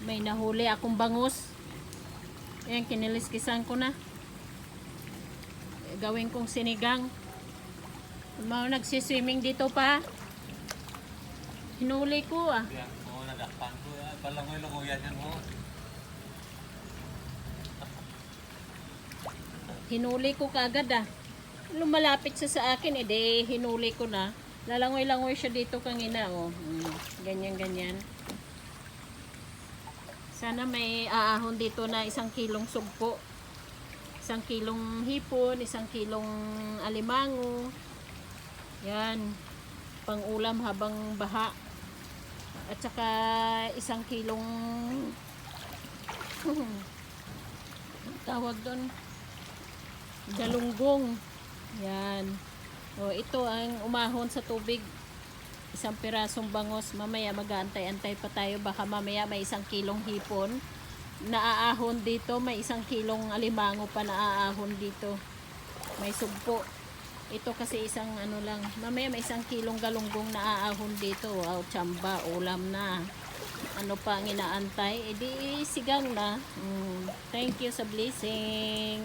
May nahuli akong bangus. Ayan, kiniliskisan ko na. Gawin kong sinigang. Mga nagsiswimming dito pa. Hinuli ko ah. Yan, oo, nadakpan ko. Palangoy-langoyan yan mo. Hinuli ko kagad ah. Lumalapit siya sa akin, edi hinuli ko na. Lalangoy-langoy siya dito kangina, oh. Ganyan-ganyan. Sana may aahon dito na 1 kilong sugpo. 1 kilong hipon, 1 kilong alimango. Yan. Pang-ulam habang baha. At saka 1 kilong tawag doon, galunggong. Yan. O, ito ang umahon sa tubig. 1 pirasong bangos. Mamaya mag-aantay-antay pa tayo. Baka mamaya may 1 kilong hipon naaahon dito. May 1 kilong alimango pa naaahon dito. May sugpo. Ito kasi isang ano lang. Mamaya may 1 kilong galunggong naaahon dito. Wow, tsamba, ulam na. Ano pa ang inaantay? E di sigang na. Thank you sa blessing.